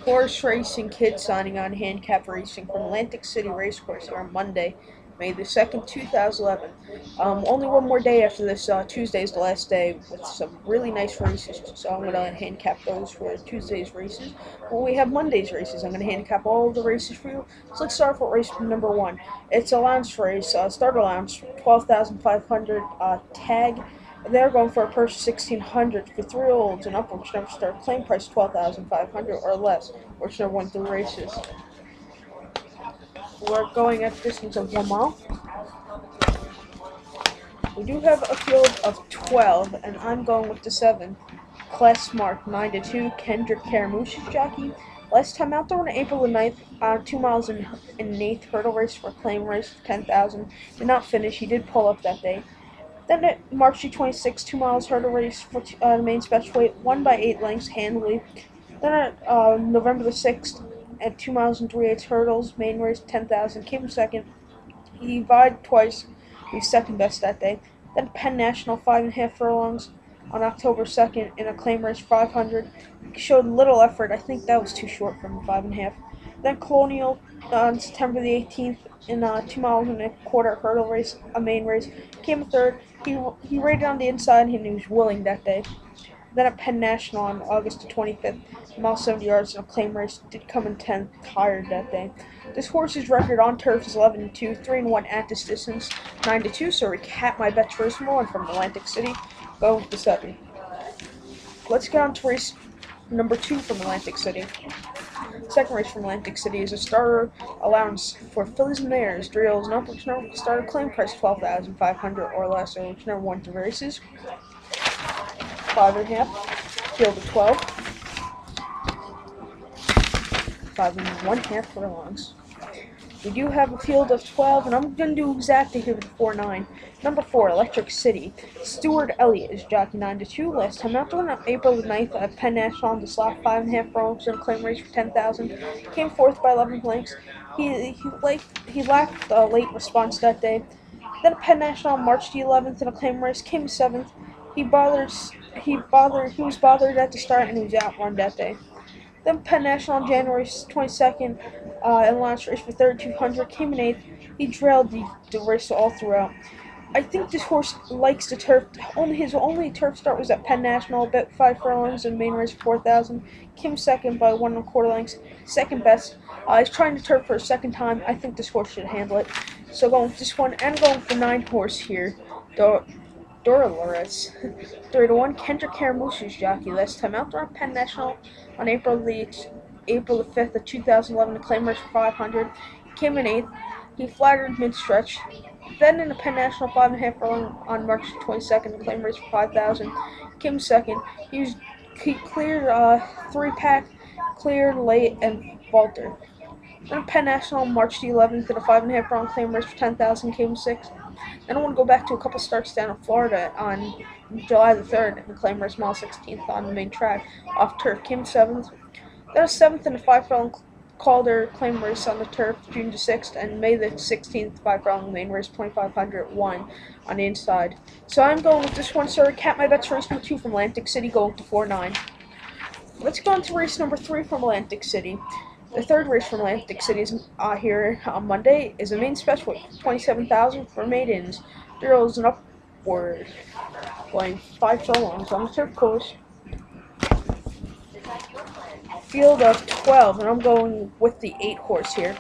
Horseracingkid signing on handicap racing from Atlantic City Racecourse here on Monday, May the 2nd, 2011. Only one more day after this. Tuesday is the last day with some really nice races, so I'm going to handicap those for Tuesday's races. When we have Monday's races, I'm going to handicap all of the races for you. So let's start with race number 1. It's a lounge race, starter lounge, 12,500 tag. They're going for a purse of 1,600 for 3-year-olds and up, which never start. Claim price 12,500 or less, which never went through races. We're going at a distance of 1 mile. We do have a field of 12, and I'm going with the 7. Class Mark 9-2, Kendrick Caramush's jockey. Last time out there on April the 9th, 2 miles in an 8th hurdle race for a claim race for 10,000. Did not finish. He did pull up that day. Then at March 26th, 2 miles hurdle race for the main special weight, won by 8 lengths handily. Then at November the 6th, at 2 miles and 3/8 hurdles, main race 10,000, came second. He vied twice. He was second best that day. Then Penn National 5.5 furlongs on October 2nd in a claim race 500. He showed little effort. I think that was too short from 5.5. Then Colonial on September the 18th in a 2 miles and a quarter hurdle race, a main race, came third. He rated on the inside and he was willing that day. Then at Penn National on August the 25th, mile 70 yards in a claim race, did come in 10th, tired that day. This horse's record on turf is 11-2, 3-1 at this distance, 9-2. So recap my bets for one from Atlantic City. Go with the 7. Let's get on to race number 2 from Atlantic City. Second race from Atlantic City is a starter allowance for fillies and mares, drills, and up, which never starter claim price 12,500 or less, or which never won to races. 5.5, field of 12, 5.5 furlongs. We do have a field of 12, and I'm going to do exactly here with 4-9. Number 4, Electric City. Stuart Elliott is jockey 9-2. Last time out on April the 9th at Penn National on the slot, 5.5 furlongs in a claim race for 10,000. Came fourth by 11 lengths. He lacked a late response that day. Then at Penn National on March the 11th in a claim race, came 7th. He was bothered at the start, and he was outrun that day. Then Penn National on January 22nd in the last race for 3,200, came in 8th. He trailed the race all throughout. I think this horse likes the turf. His only turf start was at Penn National, bet 5 furlongs in the main race for 4,000. Came second by 1 1/4 lengths, second best. He's trying to turf for a second time. I think this horse should handle it. So going with this one, and going with the 9 horse here, Dolores. 3-1, Kendrick Caramush's jockey. Last time out there on Penn National on April the 5th of 2011, the claim race for 500. Came in 8th. He flattered mid-stretch. Then in the Penn National 5.5 furlong on March 22nd, the claim race for 5,000. Came second. He cleared 3-pack, cleared late, and faltered. Then Penn National on March the 11th in a 5.5 furlong claim race for 10,000, came 6th. Then I want to go back to a couple starts down in Florida on July the 3rd in the claim race mile 16th on the main track off turf, came 7th. Then a 7th in the 5 furlong Calder claim race on the turf June the 6th, and May the 16th 5 furlong main race 2,500 won on the inside. So I'm going with this one, so recap my bets for race number 2 from Atlantic City, going to 4-9. Let's go on to race number 3 from Atlantic City. The third race from Atlantic City is here on Monday is a main special weight, 27,000 for maidens, girls, and upward, going 5 furlongs on the turf course. Field of 12, and I'm going with the 8 horse here.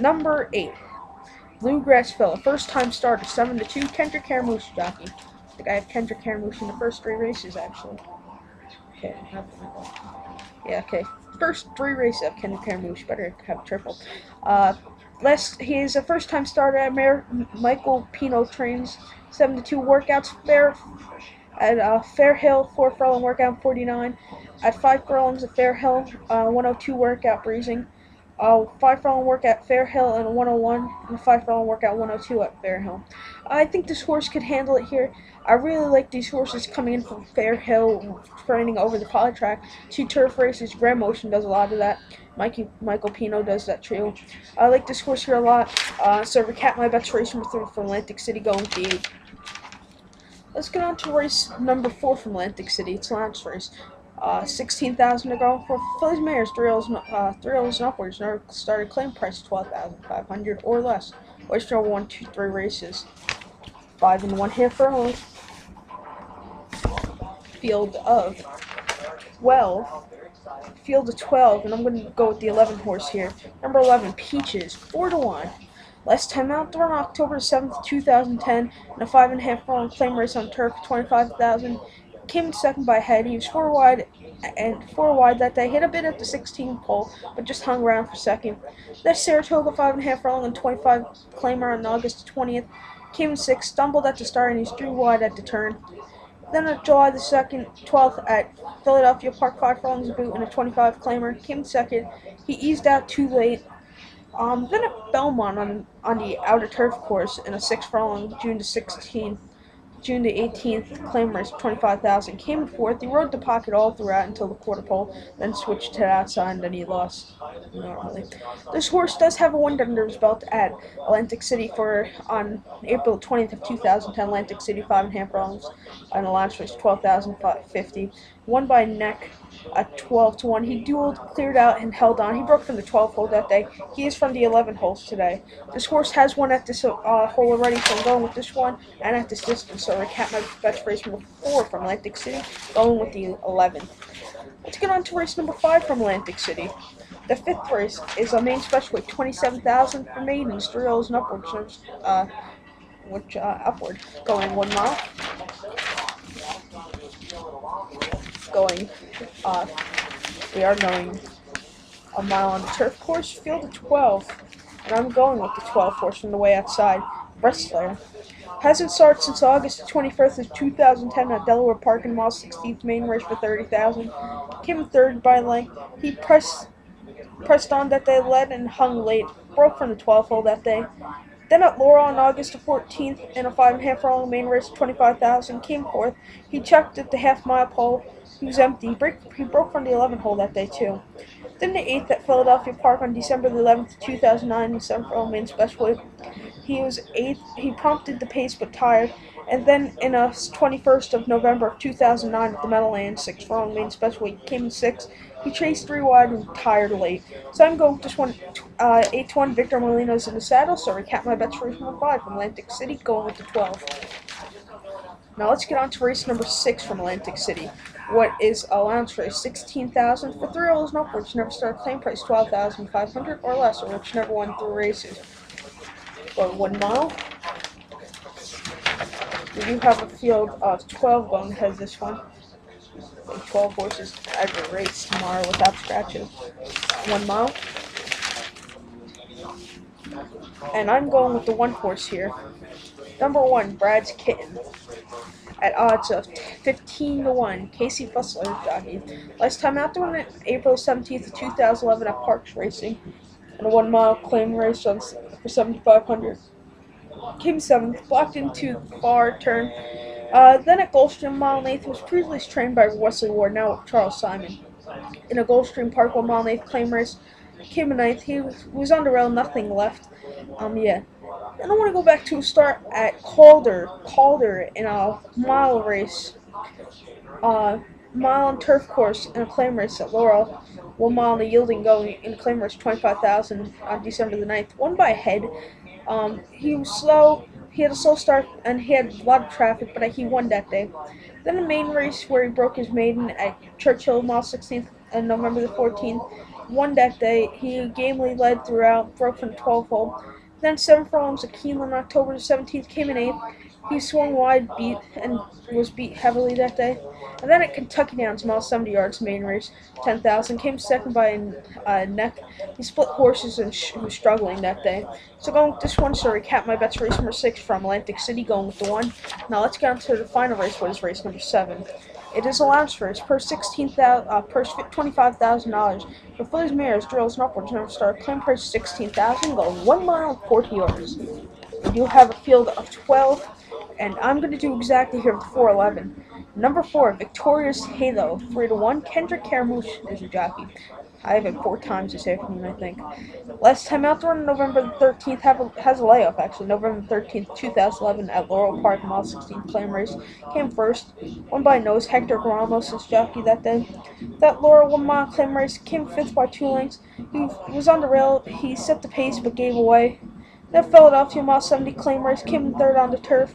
Number 8, Bluegrass Phil, first time starter, 7-2, Kendrick Caramush jockey. I think I have Kendrick Caramush in the first 3 races actually. Okay, yeah, okay. First 3 races of Kendrick Caramush, better have a triple. He is a first time starter at Michael Pino trains, 7-2 workouts, Fair Hill, 4 furlong workout, 49. At 5 furlongs at Fair Hill, 102 workout breezing. 5 furlong workout Fair Hill and a 101, and a 5 furlong workout 102 at Fair Hill. I think this horse could handle it here. I really like these horses coming in from Fair Hill, training over the poly track. 2 turf races, Grand Motion does a lot of that. Michael Pino does that too. I like this horse here a lot. So recap my bets race number 3 from Atlantic City, going with the 8. Let's get on to race number 4 from Atlantic City. It's a lounge race. 16,000 to go for fillies, mares, thrills and upwards. Never started claim price 12,500 or less. Oyster 1, 2, 3 races. 5 and 1/2 furlong. Field of 12. Field of 12, and I'm going to go with the 11 horse here. Number 11, Peaches, 4 to 1. Last time out, on October 7th, 2010, in a 5.5 furlong claim race on turf, 25,000. Came in second by head. He was 4 wide that day. Hit a bit at the 16 pole, but just hung around for second. Then Saratoga 5.5 furlong and 25 claimer on August 20th. Came in sixth, stumbled at the start, and he's 3 wide at the turn. Then on July the 2nd, 12th at Philadelphia Park, 5 furlongs a boot and a 25 claimer. Came in second. He eased out too late. Then at Belmont on the outer turf course in a 6 furlong, June the 18th, claim race 25,000. Came in fourth. He rode the pocket all throughout until the quarter pole, then switched to the outside, and then he lost normally. This horse does have a win under his belt at Atlantic City on April 20th of 2010. Atlantic City 5.5 furlongs, and the last race 12,550. Won by neck at 12 to 1. He dueled, cleared out, and held on. He broke from the 12 hole that day. He is from the 11 holes today. This horse has won at this hole already, so I'm going with this one and at this distance. So I cap my best race number 4 from Atlantic City, going with the 11. Let's get on to race number 5 from Atlantic City. The 5th race is a main special weight, 27,000 for maidens, thrills and upwards, upward, going 1 mile. We are going a mile on the turf course, field of 12, and I'm going with the 12 horse from the way outside, Wrestler. Hasn't started since August 21st of 2010 at Delaware Park in mile 16th main race for 30,000. Came in third by length. He pressed on that day, led and hung late, broke from the 12 hole that day. Then at Laurel on August 14th in a 5.5 furlong main race, 25,000, came fourth. He checked at the half-mile pole. He was empty. He broke from the 11 hole that day too. Then the 8th at Philadelphia Park on December the 11th, 2009, in 7 furlong main special weight. He was 8th. He prompted the pace but tired. And then in a 21st of November of 2009 at the Meadowlands, 6 furlong main special weight, came in 6th. He chased 3 wide and tired late. So I'm going with this one, 8 to 1. Victor Molino's in the saddle. So recap my bets for race number 5 from Atlantic City, going with the 12. Now let's get on to race number 6 from Atlantic City. What is allowance race? 16,000 for thrills and upwards. Never started claim price 12,500 or less, or which never won 3 races. Going 1 mile. We do have a field of 12 going ahead of this one. 12 horses every race tomorrow without scratches. 1 mile. And I'm going with the 1 horse here. Number 1, Brad's Kitten. At odds of 15 to 1, Casey Fussler jockey. Last time out there on April 17th of 2011 at Parks Racing. In a 1 mile claim race for 7,500. Came 7th, blocked into the far turn. Then at Gulfstream, mile and 8th, was previously trained by Wesley Ward, now with Charles Simon. In a Gulfstream Park 1 mile and 8th claim race, came in 9th. He was on the rail, nothing left. Then I want to go back to a start at Calder in a mile race, mile and turf course in a claim race at Laurel. 1 mile in a yielding going in a claim race 25,000 on December the 9th. Won by head. He was slow. He had a slow start and he had a lot of traffic, but he won that day. Then a main race where he broke his maiden at Churchill, mile 16th, on November the 14th. Won that day. He gamely led throughout, broke from the 12 hole. Then 7 furlongs at Keeneland, October the 17th, came in 8th. He swung wide, was beat heavily that day. And then at Kentucky Downs, mile 70 yards, main race, 10,000, came second by a neck. He split horses and was struggling that day. So going with this one, so recap my bets, race number 6 from Atlantic City, going with the 1. Now let's get on to the final race, what is race number 7. It is allowance race per $25,000 for fillies, mares, drills, and upwards. Never start. Claim price $16,000. Going 1 mile and 40 yards. We do have a field of 12, and I'm going to do exactly here with 411. Number 4, Victoria's Halo. 3-1, Kendrick Caramouche is your jockey. I have it 4 times this afternoon, I think. Last time out there on November the 13th has a layoff, actually. November 13th, 2011 at Laurel Park, mile 16 claim race. Came first, won by nose. Hector Ramos' jockey that day. That Laurel 1 mile claim race came 5th by 2 lengths. He was on the rail, he set the pace but gave away. That Philadelphia mile 70 claim race came 3rd on the turf.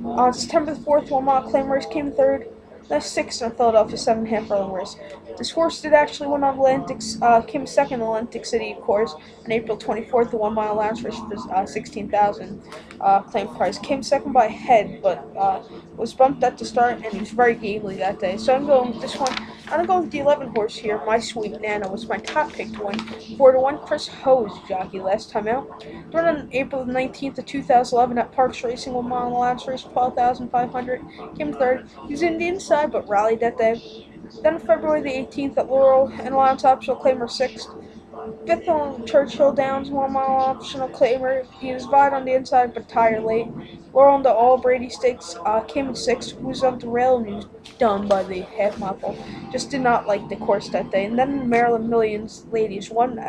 On September the 4th, 1 mile claim race came 3rd. That's 6th in Philadelphia 7.5 furlong race. This horse did actually win on Atlantic, came 2nd in Atlantic City, of course, on April 24th, the 1 mile last race for 16,000 claim price. Came 2nd by head, but was bumped at the start, and he was very gamely that day. So I'm going with this one. I'm going with the 11 horse here. My Sweet Nana was my top pick to win. 4-1, Chris Ho's jockey last time out. Run on April 19th of 2011 at Parks Racing, 1 mile in the last race, 12,500. Came 3rd. He was in the inside, but rallied that day. Then February the 18th at Laurel and Alliance Optional Claimer 6th. 5th on Churchill Downs, 1 mile optional claimer. He was wide on the inside but tired late. Laurel on the All Brady Stakes came in 6th. Was on the rail and he was done by the half mile pole. Just did not like the course that day. And then the Maryland Millions ladies won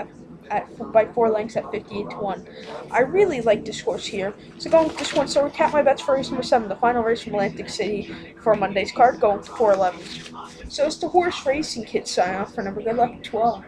by 4 lengths at 58-1. I really like this horse here. So going with this one. So recap my bets for race number 7, the final race from Atlantic City for Monday's card, going for 4-11. So it's the Horseracingkid sign off for number. Good luck at 12.